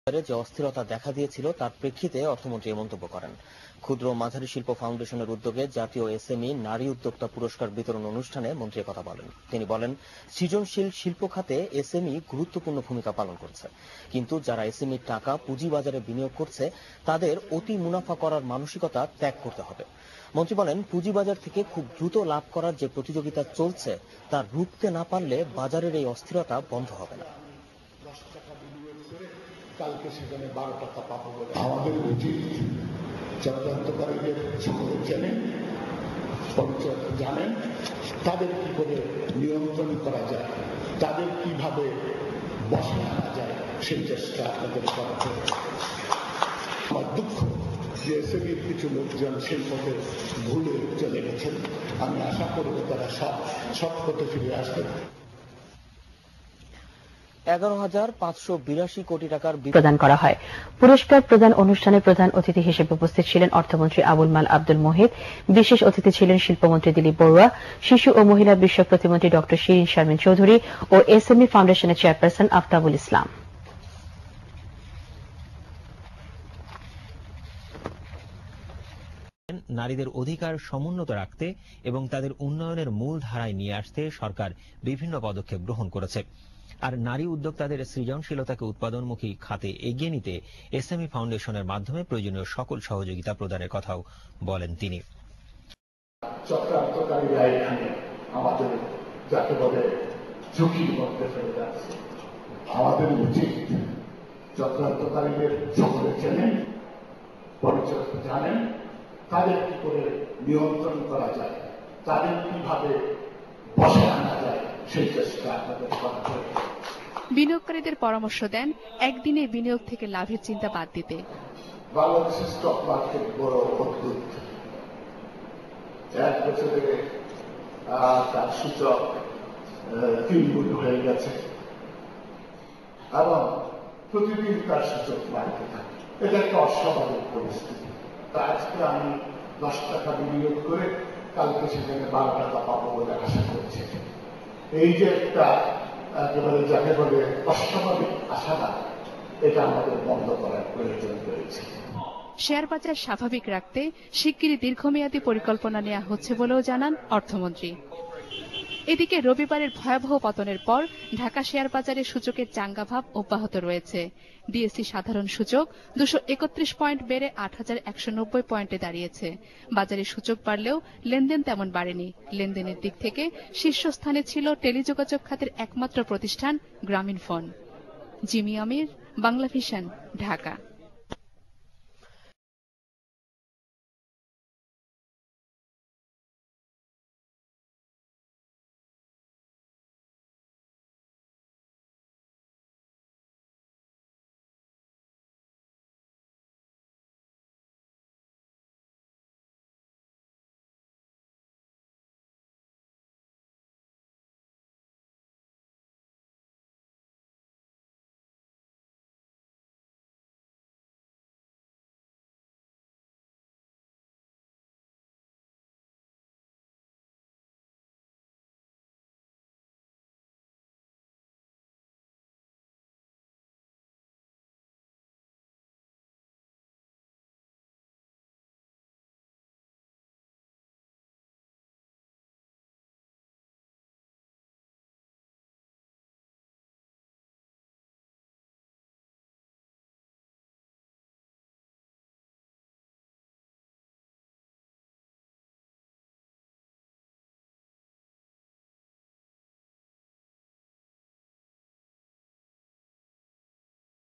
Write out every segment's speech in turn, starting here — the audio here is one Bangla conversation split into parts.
যে অস্থিরতা দেখা দিয়েছিল তার প্রেক্ষিতে অর্থমন্ত্রী মন্তব্য করেন। ক্ষুদ্র মাঝারি শিল্প ফাউন্ডেশনের উদ্যোগে জাতীয় এসএমই নারী উদ্যোক্তা পুরস্কার বিতরণ অনুষ্ঠানে মন্ত্রী কথা বলেন। তিনি বলেন, সৃজনশীল শিল্প খাতে এসএমই গুরুত্বপূর্ণ ভূমিকা পালন করছে, কিন্তু যারা এসএমই টাকা পুঁজিবাজারে বিনিয়োগ করছে তাদের অতি মুনাফা করার মানসিকতা ত্যাগ করতে হবে। মন্ত্রী বলেন, পুঁজিবাজার থেকে খুব দ্রুত লাভ করার যে প্রতিযোগিতা চলছে তা রুখতে না পারলে বাজারের এই অস্থিরতা বন্ধ হবে না। কালকে সেখানে 12 টাকা পাবো বলে আমাদের উচিত চক্রান্তকারীদের সকলে চেনেন, পরিচয় জানেন, তাদের কি করে নিয়ন্ত্রণ করা যায়, তাদের কিভাবে বসে আনা যায় সেই চেষ্টা আপনাদের করতে হবে। আমার দুঃখ যে এসএমইর কিছু লোকজন সেই পথে ভুলে চলে গেছেন। আমি আশা করব তারা সব পথে ফিরে আসবেন। 11,582 কোটি টাকার প্রদান করা হয়। পুরস্কার প্রদান অনুষ্ঠানে প্রধান অতিথি হিসেবে উপস্থিত ছিলেন অর্থমন্ত্রী আবুল মাল আব্দুল মোহিত। বিশেষ অতিথি ছিলেন শিল্পমন্ত্রী দিলীপ বড়ুয়া, শিশু ও মহিলা বিষয়ক প্রতিমন্ত্রী ড শিরিন শারমিন চৌধুরী ও এসএমই ফাউন্ডেশনের চেয়ারপারসন আফতাবুল ইসলাম। নারীদের অধিকার সমুন্নত রাখতে এবং তাদের উন্নয়নের মূল ধারায় নিয়ে আসতে সরকার বিভিন্ন পদক্ষেপ গ্রহণ করেছে। আর নারী উদ্যোক্তাদের সৃজনশীলতাকে উৎপাদনমুখী খাতে এগিয়ে নিতে এসএমই ফাউন্ডেশনের মাধ্যমে প্রয়োজনীয় সকল সহযোগিতা প্রদানের কথাও বলেন তিনি। চক্রান্তকারীরা এখানে আমাদের যাকে বলে ঝুঁকির মধ্যে ফেলে যাচ্ছে। আমাদের উচিত চক্রান্তকারীদের সকলে চেনেন, পরিচয় জানেন, তাদের কি করে নিয়ন্ত্রণ করা যায়, তাদের কিভাবে বসে আনা যায় সেই চেষ্টা আপনাদের করতে হবে। বিনিয়োগকারীদের পরামর্শ দেন একদিনে বিনিয়োগ থেকে লাভের চিন্তা বাদ দিতে। বাংলাদেশের স্টক মার্কেট বড় অদ্ভুত। এক বছরে তার সূচক 3 গুণ হয়ে গেছে এবং প্রতিদিন তার সূচক বাড়তে থাকে। এটা একটা অস্বাভাবিক পরিস্থিতি। তা আজকে আমি 10 টাকা বিনিয়োগ করে কালকে সেখানে 12 টাকা পাবো বলে আশা করছি। এই যে একটা একেবারে যাকে বলে অস্বাভাবিক আশাবাদ, এটা আমাদের বন্ধ করার প্রয়োজন রয়েছে। শেয়ার বাজার স্বাভাবিক রাখতে শিগগিরই দীর্ঘমেয়াদী পরিকল্পনা নেওয়া হচ্ছে বলেও জানান অর্থমন্ত্রী। এদিকে রবিবারের ভয়াবহ পতনের পর ঢাকা শেয়ার বাজারে সূচকের চাঙ্গাভাব অব্যাহত রয়েছে। ডিএসসি সাধারণ সূচক 231 পয়েন্ট বেড়ে 8,190 পয়েন্টে দাঁড়িয়েছে। বাজারে সূচক বাড়লেও লেনদেন তেমন বাড়েনি। লেনদেনের দিক থেকে শীর্ষস্থানে ছিল টেলিযোগাযোগ খাতের একমাত্র প্রতিষ্ঠান গ্রামীণফোন। জিমি আমির, বাংলা ভিশন, ঢাকা।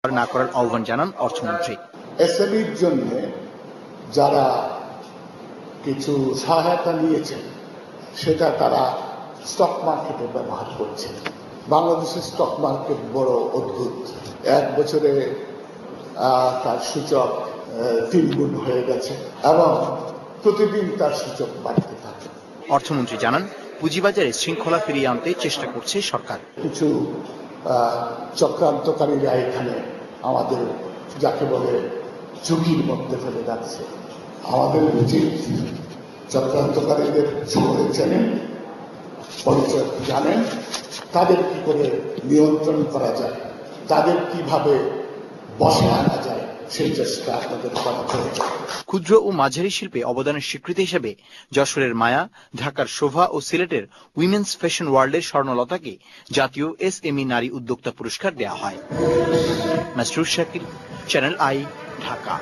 না করার আহ্বান জানান অর্থমন্ত্রী। এসএমইর জন্য যারা কিছু সহায়তা নিয়েছেন সেটা তারা স্টক মার্কেটে ব্যবহার করছে। বাংলাদেশের স্টক মার্কেট বড় অদ্ভুত। এক বছরে তার সূচক 3 গুণ হয়ে গেছে এবং প্রতিদিন তার সূচক বাড়তে থাকে। অর্থমন্ত্রী জানান, পুঁজিবাজারে শৃঙ্খলা ফিরিয়ে আনতে চেষ্টা করছে সরকার। কিছু চক্রান্তকারীরা এখানে আমাদের যাকে বলে ঝুঁকির মধ্যে ফেলে যাচ্ছে। আমাদের উচিত চক্রান্তকারীদের সকলে চেনেন, পরিচয় জানেন, তাদের কি করে নিয়ন্ত্রণ করা যায়, তাদের কিভাবে বসে আনা যায় সেই চেষ্টা আপনাদের করা প্রয়োজন। ক্ষুদ্র ও মাঝারি শিল্পে অবদানের স্বীকৃতি হিসেবে যশোরের মায়া, ঢাকার শোভা ও সিলেটের উইমেন্স ফ্যাশন ওয়ার্ল্ডের স্বর্ণলতাকে জাতীয় এসএমই নারী উদ্যোক্তা পুরস্কার দেওয়া হয়। Masrur Shakir, channel I, Dhaka.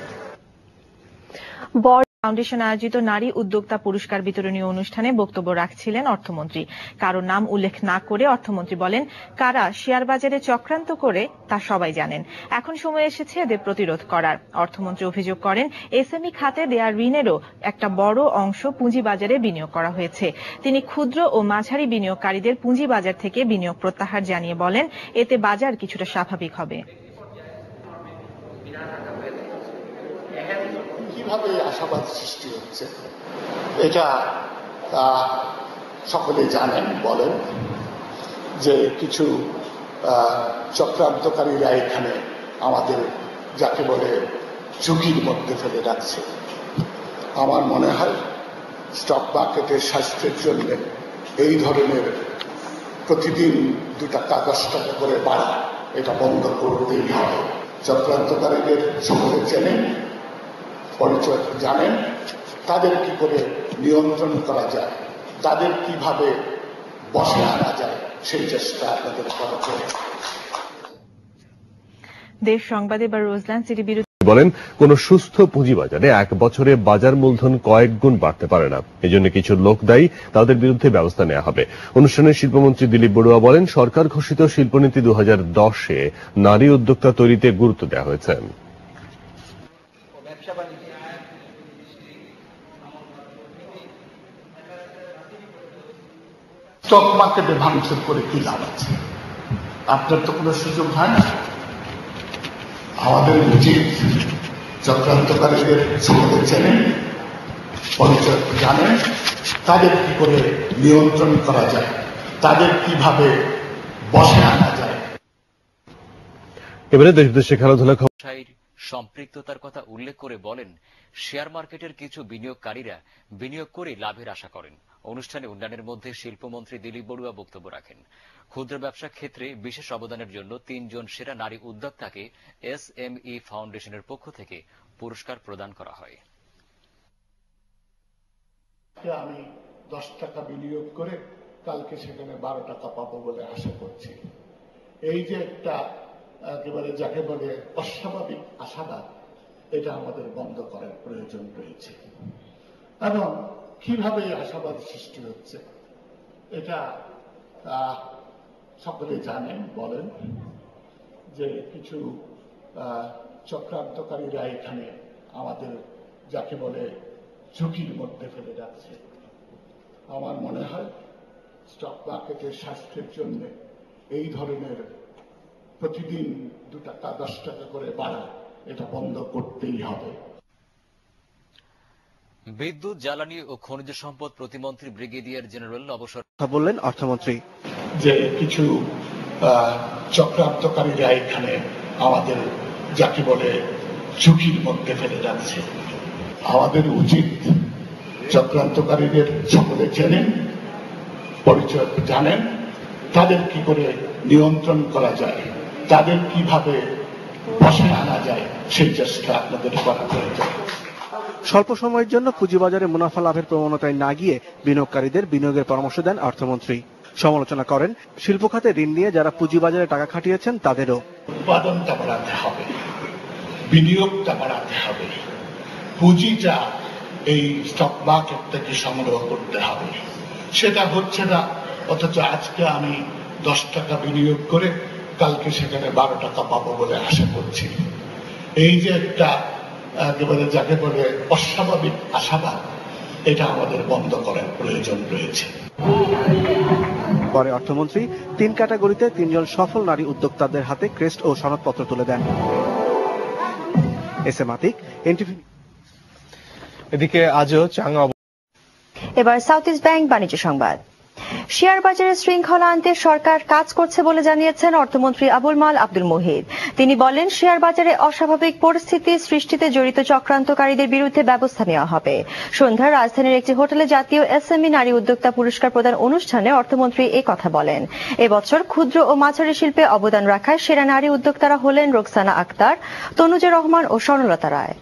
Foundation আয়োজিত নারী উদ্যোক্তা পুরস্কার বিতরণী অনুষ্ঠানে বক্তব্য রাখছিলেন অর্থমন্ত্রী। কারো নাম উল্লেখ না করে অর্থমন্ত্রী বলেন, কারা শেয়ার বাজারে চক্রান্ত করে তা সবাই জানেন। এখন সময় এসেছে এদের প্রতিরোধ করার। অর্থমন্ত্রী অভিযোগ করেন, এসএমই খাতে দেয়া ঋণেরও একটা বড় অংশ পুঁজিবাজারে বিনিয়োগ করা হয়েছে। তিনি ক্ষুদ্র ও মাঝারি বিনিয়োগকারীদের পুঁজিবাজার থেকে বিনিয়োগ প্রত্যাহার জানিয়ে বলেন, এতে বাজার কিছুটা স্বাভাবিক হবে। কিভাবে আশাবাদ সৃষ্টি হচ্ছে এটা সকলে জানেন। বলেন যে কিছু চক্রান্তকারীরা এখানে আমাদের যাকে বলে ঝুঁকির মধ্যে ফেলে রাখছে। আমার মনে হয় স্টক মার্কেটের স্বাস্থ্যের জন্য এই ধরনের প্রতিদিন 2 টাকা 10 টাকা করে বাড়া এটা বন্ধ করতেই হবে। চক্রান্তকারীদের সকলে চেনেন, পরিচয় জানেন, তাদের কি করে নিয়ন্ত্রণ করা যায়, তাদের কিভাবে বসে আনা যায় সেই চেষ্টা আপনাদের করা প্রয়োজন। দেশ সংবাদে বা রোজলান সিটি বিরোধী বলেন, কোন সুস্থ পুঁজিবাজারে 1 বছরে বাজার মূলধন কয়েক গুণ বাড়তে পারে না। এজন্য কিছু লোক দায়ী, তাদের বিরুদ্ধে ব্যবস্থা নেওয়া হবে। অনুষ্ঠানে শিল্পমন্ত্রী দিলীপ বড়ুয়া বলেন, সরকার ঘোষিত শিল্পনীতি 2010-এ নারী উদ্যোক্তা তৈরিতে গুরুত্ব দেওয়া হয়েছে। স্টক মার্কেটে ভাঙচুর করে কি লাভ আছে? আপনার তো কোনো সুযোগ হয় না। আমাদের উচিত চক্রান্তকারীদের সকলে চেনেন, পরিচয় জানেন, তাদের কি করে নিয়ন্ত্রণ করা যায়, তাদের কিভাবে বসে আনা যায়। এবারে দেশ বিদেশে খেলাধুলা সম্পৃক্ততার কথা উল্লেখ করে বলেন, শেয়ার মার্কেটের কিছু বিনিয়োগকারীরা বিনিয়োগ করে লাভের আশা করেন। অনুষ্ঠানে অন্যান্যের মধ্যে শিল্পমন্ত্রী দিলীপ বড়ুয়া বক্তব্য রাখেন। ক্ষুদ্র ব্যবসা ক্ষেত্রে বিশেষ অবদানের জন্য 3 জন সেরা নারী উদ্যোক্তাকে এসএমই ফাউন্ডেশনের পক্ষ থেকে পুরস্কার প্রদান করা হয়। আমি 10 টাকা বিনিয়োগ করে কালকে সেখানে 12 টাকা পাবো বলে আশা করছি। এই যে একটা একেবারে যাকে বলে অস্বাভাবিক আশাবাদ, এটা আমাদের বন্ধ করার প্রয়োজন রয়েছে। এবং কিভাবে আশাবাদ সৃষ্টি হচ্ছে এটা সকলে জানেন। বলেন যে কিছু চক্রান্তকারীরা এখানে আমাদের যাকে বলে ঝুঁকির মধ্যে ফেলে রাখছে। আমার মনে হয় স্টক মার্কেটের স্বাস্থ্যের জন্য এই ধরনের প্রতিদিন 2 টাকা 10 টাকা করে বাড়া এটা বন্ধ করতেই হবে। বিদ্যুৎ, জ্বালানি ও খনিজ সম্পদ প্রতিমন্ত্রী ব্রিগেডিয়ার জেনারেল অবসর বললেন অর্থমন্ত্রী যে কিছু চক্রান্তকারীরা এখানে আমাদের যাকে বলে ঝুঁকির মধ্যে ফেলে রাখছে। আমাদের উচিত চক্রান্তকারীদের সকলে চেনেন, পরিচয় জানেন, তাদের কি করে নিয়ন্ত্রণ করা যায়, তাদের কিভাবে বসে আনা যায় সেই চেষ্টা আপনাদের করা প্রয়োজন। স্বল্প সময়ের জন্য পুঁজিবাজারে মুনাফা লাভের প্রবণতায় না গিয়ে বিনিয়োগকারীদের বিনিয়োগের পরামর্শ দেন অর্থমন্ত্রী। সমালোচনা করেন শিল্প খাতে ঋণ নিয়ে যারা পুঁজিবাজারে টাকা খাটিয়েছেন তাদেরও। উৎপাদনটা বাড়াতে হবে, বিনিয়োগটা বাড়াতে হবে, পুঁজিটা এই স্টক মার্কেট থেকে সংগ্রহ করতে হবে। সেটা হচ্ছে না, অথচ আজকে আমি 10 টাকা বিনিয়োগ করে কালকে সেখানে 12 টাকা পাবো বলে আশা করছি। এই যে একটা একেবারে যাকে বলে অস্বাভাবিক আশাবাদ, এটা আমাদের বন্ধ করার প্রয়োজন রয়েছে। পরে অর্থমন্ত্রী 3 ক্যাটাগরিতে 3 জন সফল নারী উদ্যোক্তাদের হাতে ক্রেস্ট ও সনদপত্র তুলে দেন। S M Atik, NTV. এদিকে আজও চাঙ্গা। এবার সাউথ ইস্ট ব্যাংক বাণিজ্য সংবাদ। শেয়ার বাজারে শৃঙ্খলা আনতে সরকার কাজ করছে বলে জানিয়েছেন অর্থমন্ত্রী আবুল মাল আব্দুল মুহিত। তিনি বলেন, শেয়ার বাজারে অস্বাভাবিক পরিস্থিতি সৃষ্টিতে জড়িত চক্রান্তকারীদের বিরুদ্ধে ব্যবস্থা নেওয়া হবে। সন্ধ্যায় রাজধানীর একটি হোটেলে জাতীয় এসএমই নারী উদ্যোক্তা পুরস্কার প্রদান অনুষ্ঠানে অর্থমন্ত্রী এই কথা বলেন। এবছর ক্ষুদ্র ও মাঝারি শিল্পে অবদান রাখায় সেরা নারী উদ্যোক্তারা হলেন রোকসানা আক্তার, তনুজা রহমান ও স্বর্ণলতা রায়।